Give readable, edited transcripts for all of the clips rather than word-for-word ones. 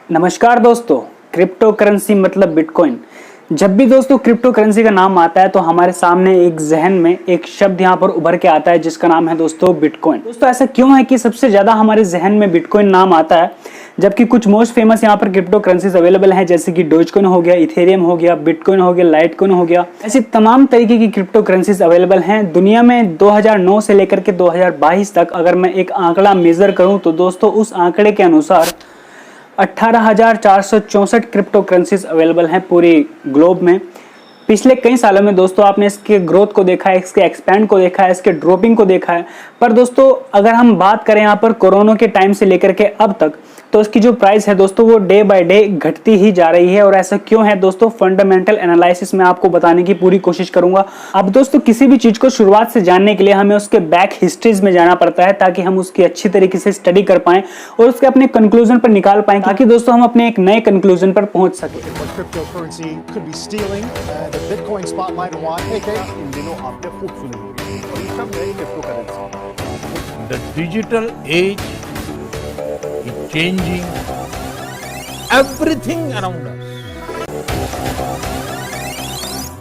नमस्कार दोस्तों। Crypto currency मतलब बिटकॉइन। जब भी दोस्तों क्रिप्टो करेंसी का नाम आता है तो हमारे सामने एक जहन में एक शब्द यहाँ पर उभर के आता है जिसका नाम है दोस्तों बिटकॉइन। दोस्तों ऐसा क्यों है कि सबसे ज्यादा हमारे जहन में बिटकॉइन नाम आता है, जबकि कुछ मोस्ट फेमस यहाँ पर क्रिप्टो करेंसीज अवेलेबल हैं, जैसे कि डोजकॉइन हो गया, इथेरियम हो गया, बिटकॉइन हो गया, लाइटकॉइन हो गया। ऐसी तमाम तरीके की क्रिप्टो करेंसीज अवेलेबल हैं दुनिया में। 2009 से लेकर के 2022 तक अगर मैं एक आंकड़ा मेजर करूं तो दोस्तों उस आंकड़े के अनुसार 18,464 क्रिप्टो करेंसीज अवेलेबल हैं पूरी ग्लोब में। पिछले कई सालों में दोस्तों आपने इसके ग्रोथ को देखा है, इसके एक्सपैंड को देखा है, इसके ड्रॉपिंग को देखा है। पर दोस्तों अगर हम बात करें यहाँ पर कोरोना के टाइम से लेकर के अब तक, तो इसकी जो प्राइस है दोस्तों वो डे बाय डे घटती ही जा रही है। और ऐसा क्यों है दोस्तों, फंडामेंटल एनालिसिस में आपको बताने की पूरी कोशिश करूंगा। अब दोस्तों किसी भी चीज को शुरुआत से जानने के लिए हमें उसके बैक हिस्ट्रीज में जाना पड़ता है, ताकि हम उसकी अच्छी तरीके से स्टडी कर पाएं और उसके अपने कंक्लूजन पर निकाल पाएं, ताकि दोस्तों हम अपने एक नए कंक्लूजन पर पहुंच सके। The digital age is changing everything around us.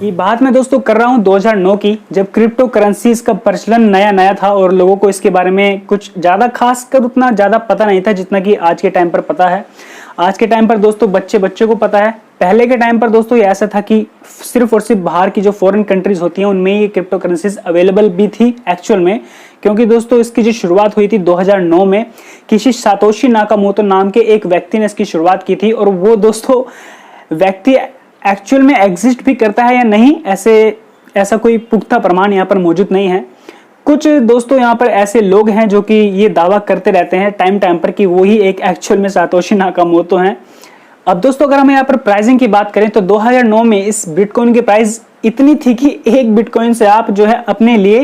ये बात मैं दोस्तों कर रहा हूँ 2009 की, जब क्रिप्टो करेंसीज का प्रचलन नया नया था और लोगों को इसके बारे में कुछ ज्यादा खास कर उतना ज्यादा पता नहीं था जितना कि आज के टाइम पर पता है। आज के टाइम पर दोस्तों बच्चे को पता है। पहले के टाइम पर दोस्तों ये ऐसा था कि सिर्फ और सिर्फ बाहर की जो फॉरेन कंट्रीज होती हैं उनमें ये क्रिप्टो करेंसीज अवेलेबल भी थी एक्चुअल में, क्योंकि दोस्तों इसकी जो शुरुआत हुई थी 2009 में किसी सातोशी नाकामोटो नाम के एक व्यक्ति ने इसकी शुरुआत की थी। और वो दोस्तों व्यक्ति एक्चुअल में एग्जिस्ट भी करता है या नहीं, ऐसा कोई पुख्ता प्रमाण यहाँ पर मौजूद नहीं है। कुछ दोस्तों यहाँ पर ऐसे लोग हैं जो कि ये दावा करते रहते हैं टाइम पर कि वो ही एक एक्चुअल में सातोशी नाकामोटो हैं। अब दोस्तों अगर हम यहाँ पर प्राइसिंग की बात करें तो 2009 में इस बिटकॉइन की प्राइस इतनी थी कि एक बिटकॉइन से आप जो है अपने लिए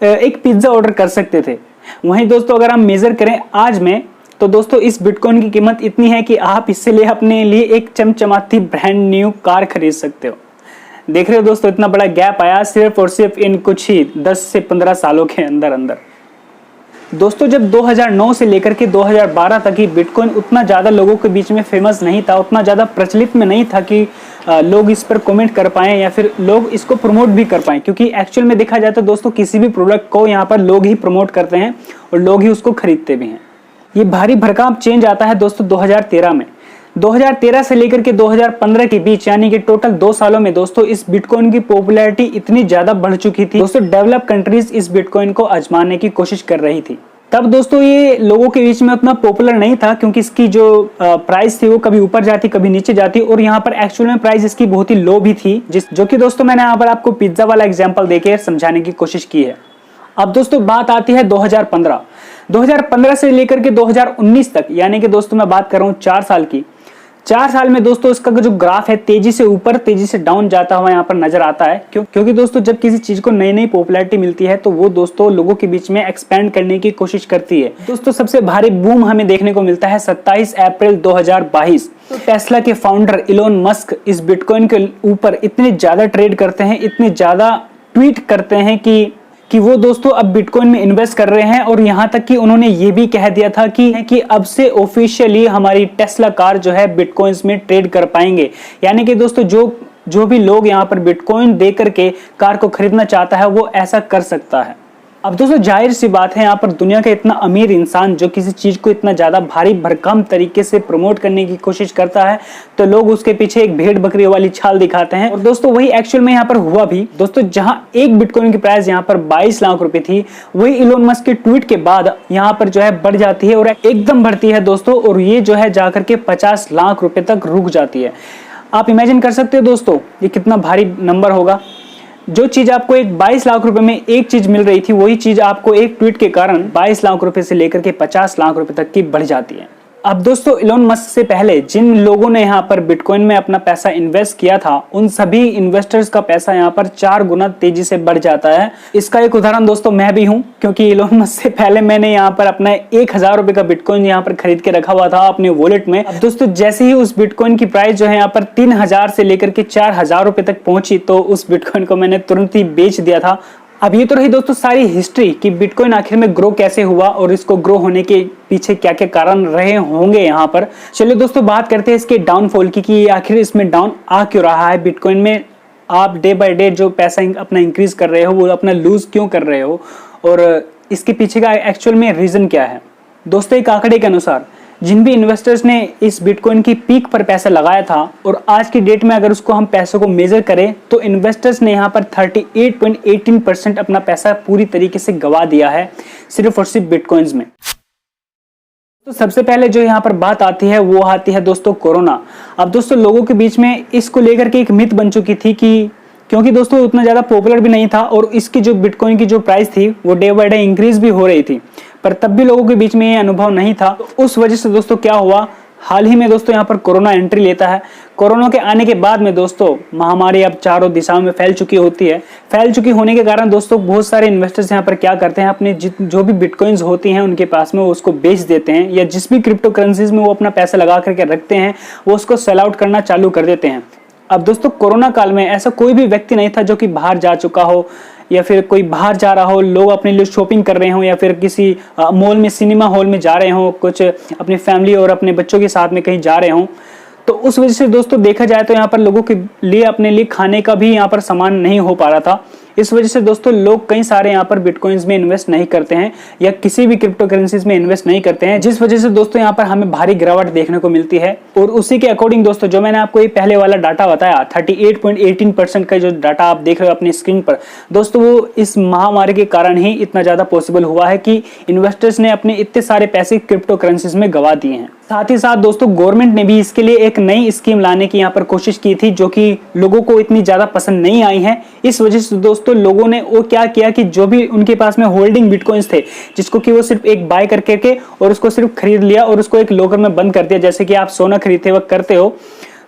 एक पिज्जा ऑर्डर कर सकते थे। वहीं दोस्तों अगर हम मेजर करें आज में, तो दोस्तों इस बिटकॉइन की कीमत इतनी है कि आप इससे लिए अपने लिए एक चमचमाती ब्रांड न्यू कार खरीद सकते हो। देख रहे हो दोस्तों, इतना बड़ा गैप आया सिर्फ और सिर्फ इन कुछ ही 10 से 15 सालों के अंदर। दोस्तों जब 2009 से लेकर के 2012 तक ही बिटकॉइन उतना ज्यादा लोगों के बीच में फेमस नहीं था, उतना ज्यादा प्रचलित में नहीं था कि लोग इस पर कमेंट कर पाएं या फिर लोग इसको प्रमोट भी कर पाएं, क्योंकि एक्चुअल में देखा जाए तो दोस्तों किसी भी प्रोडक्ट को यहाँ पर लोग ही प्रमोट करते हैं और लोग ही उसको खरीदते भी हैं। ये भारी भरकम चेंज आता है दोस्तों 2013 में। 2013 से लेकर के 2015 के बीच, यानी कि टोटल 2 सालों में दोस्तों इस बिटकॉइन की पॉपुलैरिटी इतनी ज्यादा बढ़ चुकी थी दोस्तों, डेवलप कंट्रीज इस बिटकॉइन को आजमाने की कोशिश कर रही थी। तब दोस्तों ये लोगों के बीच में उतना पॉपुलर नहीं था, क्योंकि इसकी जो प्राइस थी वो कभी ऊपर जाती कभी नीचे जाती, और यहाँ पर एक्चुअल में प्राइस इसकी बहुत ही लो भी थी, जो कि दोस्तों मैंने यहाँ पर आपको पिज्जा वाला एग्जांपल देके समझाने की कोशिश की है। अब दोस्तों बात आती है 2015 से लेकर के 2019 तक, यानी कि दोस्तों मैं बात कर रहा हूँ 4 साल की। 4 साल में दोस्तों इसका जो ग्राफ है तेजी से ऊपर तेजी से डाउन जाता हुआ यहाँ पर नजर आता है। क्योंकि दोस्तों जब किसी चीज को नई नई पॉपुलैरिटी मिलती है तो वो दोस्तों लोगों के बीच में एक्सपेंड करने की कोशिश करती है। दोस्तों सबसे भारी बूम हमें देखने को मिलता है 27 अप्रैल 2022। तो टेस्ला के फाउंडर इलोन मस्क इस बिटकॉइन के ऊपर इतने ज्यादा ट्रेड करते हैं, इतने ज्यादा ट्वीट करते हैं कि वो दोस्तों अब बिटकॉइन में इन्वेस्ट कर रहे हैं। और यहाँ तक कि उन्होंने ये भी कह दिया था कि अब से ऑफिशियली हमारी टेस्ला कार जो है बिटकॉइंस में ट्रेड कर पाएंगे। यानी कि दोस्तों जो भी लोग यहाँ पर बिटकॉइन दे करके कार को खरीदना चाहता है वो ऐसा कर सकता है। अब दोस्तों जाहिर सी बात है, यहाँ पर दुनिया का इतना अमीर इंसान जो किसी चीज को इतना ज्यादा भारी भरकम तरीके से प्रमोट करने की कोशिश करता है तो लोग उसके पीछे एक भेड़ बकरी वाली छाल दिखाते हैं। और दोस्तों वही एक्चुअल में यहाँ पर हुआ भी। दोस्तों जहां एक बिटकॉइन की प्राइस यहाँ पर 22 लाख रुपए थी, वही इलोन मस्क के ट्वीट के बाद यहाँ पर जो है बढ़ जाती है और एकदम बढ़ती है दोस्तों, और ये जो है जाकर के 50 लाख रुपए तक रुक जाती है। आप इमेजिन कर सकते हो दोस्तों ये कितना भारी नंबर होगा। जो चीज आपको एक 22 लाख रुपए में एक चीज मिल रही थी, वही चीज आपको एक ट्वीट के कारण 22 लाख रुपए से लेकर के 50 लाख रुपए तक की बढ़ जाती है। अब दोस्तों इलोन मस्क से पहले जिन लोगों ने यहाँ पर बिटकॉइन में अपना पैसा इन्वेस्ट किया था, उन सभी इन्वेस्टर्स का पैसा यहाँ पर 4 गुना तेजी से बढ़ जाता है। इसका एक उदाहरण दोस्तों मैं भी हूँ, क्योंकि इलोन मस्क से पहले मैंने यहाँ पर अपना 1000 रुपए का बिटकॉइन यहाँ पर खरीद के रखा हुआ था अपने वॉलेट में। अब दोस्तों जैसे ही उस बिटकॉइन की प्राइस जो है यहाँ पर 3000 से लेकर के 4000 रुपए तक पहुंची, तो उस बिटकॉइन को मैंने तुरंत ही बेच दिया था। अब ये तो रही दोस्तों सारी हिस्ट्री कि बिटकॉइन आखिर में ग्रो कैसे हुआ और इसको ग्रो होने के पीछे क्या क्या कारण रहे होंगे यहाँ पर। चलिए दोस्तों बात करते हैं इसके डाउनफॉल की कि आखिर इसमें डाउन आ क्यों रहा है। बिटकॉइन में आप डे बाय डे जो पैसा अपना इंक्रीज कर रहे हो वो अपना लूज क्यों कर रहे हो और इसके पीछे का एक्चुअल में रीजन क्या है। दोस्तों एक आंकड़े के अनुसार जिन भी इन्वेस्टर्स ने इस बिटकॉइन की पीक पर पैसा लगाया था और आज की डेट में अगर उसको हम पैसों को मेजर करें तो इन्वेस्टर्स ने यहाँ पर 38.18% अपना पैसा पूरी तरीके से गवा दिया है सिर्फ और सिर्फ बिटकॉइंस में। तो सबसे पहले जो यहाँ पर बात आती है वो आती है दोस्तों कोरोना। अब दोस्तों लोगों के बीच में इसको लेकर के एक मिथ बन चुकी थी कि क्योंकि दोस्तों उतना ज़्यादा पॉपुलर भी नहीं था और इसकी जो बिटकॉइन की जो प्राइस थी वो डे बाय डे इंक्रीज भी हो रही थी, पर तब भी लोगों के बीच में ये अनुभव नहीं था। तो उस वजह से दोस्तों क्या हुआ, हाल ही में दोस्तों यहाँ पर कोरोना एंट्री लेता है। कोरोना के आने के बाद में दोस्तों महामारी अब चारों दिशाओं में फैल चुकी होती है। फैल चुकी होने के कारण दोस्तों बहुत सारे इन्वेस्टर्स यहाँ पर क्या करते हैं, अपने जो भी बिटकॉइंस होती हैं उनके पास में वो उसको बेच देते हैं या जिस भी क्रिप्टो करेंसीज में वो अपना पैसा लगा करके रखते हैं वो उसको सेल आउट करना चालू कर देते हैं। अब दोस्तों कोरोना काल में ऐसा कोई भी व्यक्ति नहीं था जो कि बाहर जा चुका हो या फिर कोई बाहर जा रहा हो, लोग अपने लिए शॉपिंग कर रहे हो या फिर किसी मॉल में सिनेमा हॉल में जा रहे हो, कुछ अपनी फैमिली और अपने बच्चों के साथ में कहीं जा रहे हो। तो उस वजह से दोस्तों देखा जाए तो यहाँ पर लोगों के लिए अपने लिए खाने का भी यहाँ पर सामान नहीं हो पा रहा था। इस वजह से दोस्तों लोग कई सारे यहाँ पर बिटकॉइंस में इन्वेस्ट नहीं करते हैं या किसी भी क्रिप्टो करेंसीज में इन्वेस्ट नहीं करते हैं, जिस वजह से दोस्तों यहाँ पर हमें भारी गिरावट देखने को मिलती है। और उसी के अकॉर्डिंग दोस्तों जो मैंने आपको ये पहले वाला डाटा बताया 38.18% का जो डाटा आप देख रहे हो अपनी स्क्रीन पर, दोस्तों वो इस महामारी के कारण ही इतना ज्यादा पॉसिबल हुआ है कि इन्वेस्टर्स ने अपने इतने सारे पैसे क्रिप्टो करेंसीज में गवा दिए हैं। साथ ही साथ दोस्तों गवर्नमेंट ने भी इसके लिए एक नई स्कीम लाने की यहाँ पर कोशिश की थी जो कि लोगों को इतनी ज्यादा पसंद नहीं आई है। इस वजह से दोस्तों लोगों ने वो क्या किया कि जो भी उनके पास में होल्डिंग बिटकॉइंस थे जिसको कि वो सिर्फ एक बाय करके के और उसको सिर्फ खरीद लिया और उसको एक लॉकर में बंद कर दिया, जैसे कि आप सोना खरीदते वक्त करते हो।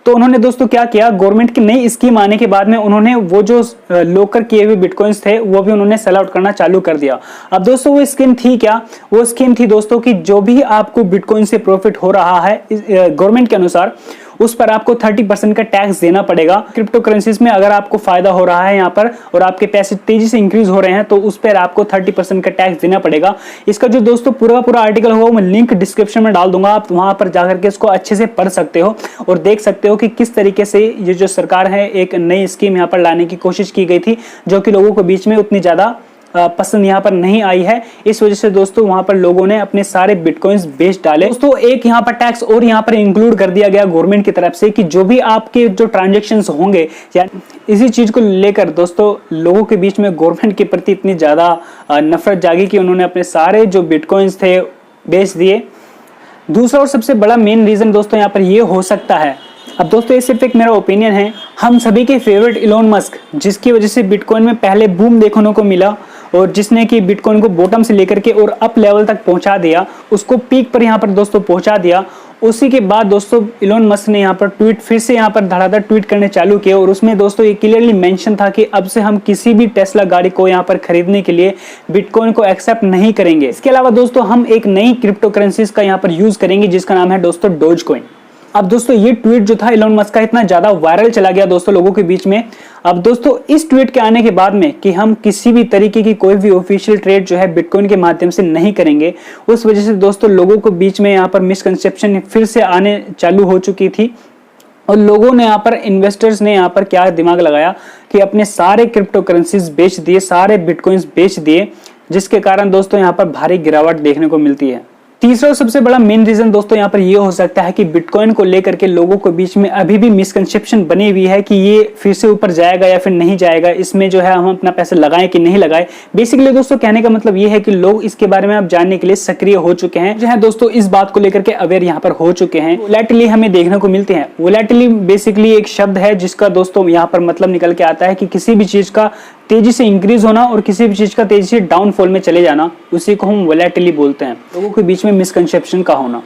तो उन्होंने दोस्तों क्या किया, गवर्नमेंट की नई स्कीम आने के बाद में उन्होंने वो जो लॉकर किए हुए बिटकॉइंस थे वो भी उन्होंने सेल आउट करना चालू कर दिया। अब दोस्तों वो स्कीम थी क्या, वो स्कीम थी दोस्तों कि जो भी आपको बिटकॉइन से प्रॉफिट हो रहा है गवर्नमेंट के अनुसार उस पर आपको 30% का टैक्स देना पड़ेगा। क्रिप्टो करेंसीज में अगर आपको फायदा हो रहा है यहाँ पर और आपके पैसे तेजी से इंक्रीज हो रहे हैं तो उस पर आपको 30% का टैक्स देना पड़ेगा। इसका जो दोस्तों पूरा आर्टिकल होगा मैं लिंक डिस्क्रिप्शन में डाल दूंगा, आप वहां पर जाकर के इसको अच्छे से पढ़ सकते हो और देख सकते हो कि किस तरीके से ये जो सरकार है एक नई स्कीम यहाँ पर लाने की कोशिश की गई थी जो कि लोगों के बीच में उतनी ज्यादा पसंद यहाँ पर नहीं आई है। इस वजह से दोस्तों वहां पर लोगों ने अपने सारे बिटकॉइंस बेच डाले। दोस्तों एक यहाँ पर टैक्स और यहाँ पर इंक्लूड कर दिया गया गवर्नमेंट की तरफ से कि जो भी आपके जो ट्रांजैक्शंस होंगे या इसी चीज को लेकर दोस्तों लोगों के बीच में गवर्नमेंट के प्रति इतनी ज्यादा नफरत जागी कि उन्होंने अपने सारे जो बिटकॉइंस थे बेच दिए। दूसरा और सबसे बड़ा मेन रीजन दोस्तों यहाँ पर ये हो सकता है, अब दोस्तों ये सिर्फ एक मेरा ओपिनियन है, हम सभी के फेवरेट इलोन मस्क जिसकी वजह से बिटकॉइन में पहले बूम देखने को मिला और जिसने कि बिटकॉइन को बॉटम से लेकर के और अप लेवल तक पहुंचा दिया, उसको पीक पर यहाँ पर दोस्तों पहुंचा दिया। उसी के बाद दोस्तों इलोन मस्क ने यहाँ पर ट्वीट फिर से यहाँ पर धड़ाधड़ ट्वीट करने चालू किए और उसमें दोस्तों ये क्लियरली मेंशन था कि अब से हम किसी भी टेस्ला गाड़ी को यहाँ पर खरीदने के लिए बिटकॉइन को एक्सेप्ट नहीं करेंगे। इसके अलावा दोस्तों हम एक नई क्रिप्टो करेंसीज का यहाँ पर यूज करेंगे जिसका नाम है दोस्तों डोजकॉइन। अब दोस्तों ये ट्वीट जो था इलोन मस्क का इतना ज्यादा वायरल चला गया दोस्तों लोगों के बीच में। अब दोस्तों इस ट्वीट के आने के बाद में कि हम किसी भी तरीके की कोई भी ऑफिशियल ट्रेड जो है बिटकॉइन के माध्यम से नहीं करेंगे, उस वजह से दोस्तों लोगों को बीच में यहाँ पर मिसकंसेप्शन फिर से आने चालू हो चुकी थी और लोगों ने यहाँ पर इन्वेस्टर्स ने यहाँ पर क्या दिमाग लगाया कि अपने सारे क्रिप्टो करेंसीज बेच दिए, सारे बिटकॉइंस बेच दिए, जिसके कारण दोस्तों यहाँ पर भारी गिरावट देखने को मिलती है। तीसरा और सबसे बड़ा मेन रीजन दोस्तों यहाँ पर ये हो सकता है कि बिटकॉइन को लेकर के लोगों के बीच में अभी भी मिसकंसेप्शन बनी हुई है कि ये फिर से ऊपर जाएगा या फिर नहीं जाएगा, इसमें जो है हम अपना पैसा लगाएं कि नहीं लगाएं। बेसिकली दोस्तों कहने का मतलब ये है कि लोग इसके बारे में अब जानने के लिए सक्रिय हो चुके हैं, जो है दोस्तों इस बात को लेकर के अवेयर यहाँ पर हो चुके हैं। वोलेटिली हमें देखने को मिलते हैं। वोलेटिली बेसिकली एक शब्द है जिसका दोस्तों यहाँ पर मतलब निकल के आता है कि किसी भी चीज का तेजी से इंक्रीज होना और किसी भी चीज का तेजी से डाउनफॉल में चले जाना, उसी को हम वोलेटिली बोलते हैं। लोगों के बीच में मिसकंसेप्शन का होना।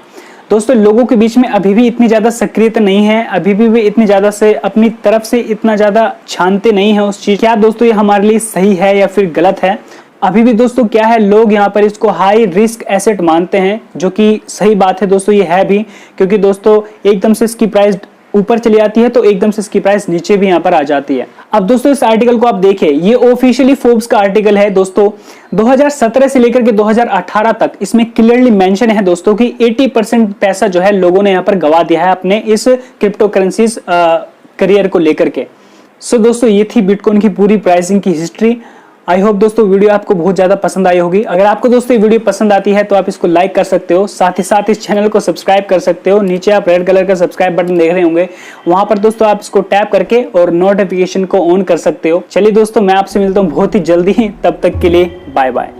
दोस्तों लोगों के बीच में अभी भी इतनी ज्यादा सक्रियता नहीं है, अभी भी वे इतनी ज्यादा से अपनी तरफ से इतना ज्यादा छानते नहीं है उस चीज क्या दोस्तों ये हमारे लिए सही है या फिर गलत है। अभी भी दोस्तों क्या है, लोग यहाँ पर इसको हाई रिस्क एसेट मानते हैं, जो कि सही बात है दोस्तों, ये है भी, क्योंकि दोस्तों एकदम से इसकी प्राइस ऊपर चली जाती है तो एकदम से इसकी प्राइस नीचे भी यहाँ पर आ जाती है। अब दोस्तों इस आर्टिकल को आप देखिए, ये ऑफिशियली फोर्ब्स का आर्टिकल है दोस्तों। 2017 से लेकर के 2018 तक इसमें क्लियरली मेंशन है दोस्तों कि 80% पैसा जो है लोगों ने यहाँ पर गवा दिया है अपने इस क्रिप्टो करेंसीज करियर को लेकर के। सो दोस्तों ये थी बिटकॉइन की पूरी प्राइसिंग की हिस्ट्री। आई होप दोस्तों वीडियो आपको बहुत ज्यादा पसंद आई होगी। अगर आपको दोस्तों ये वीडियो पसंद आती है तो आप इसको लाइक कर सकते हो, साथ ही साथ इस चैनल को सब्सक्राइब कर सकते हो। नीचे आप रेड कलर का सब्सक्राइब बटन देख रहे होंगे, वहां पर दोस्तों आप इसको टैप करके और नोटिफिकेशन को ऑन कर सकते हो। चलिए दोस्तों मैं आपसे मिलता हूँ बहुत ही जल्दी ही, तब तक के लिए बाय बाय।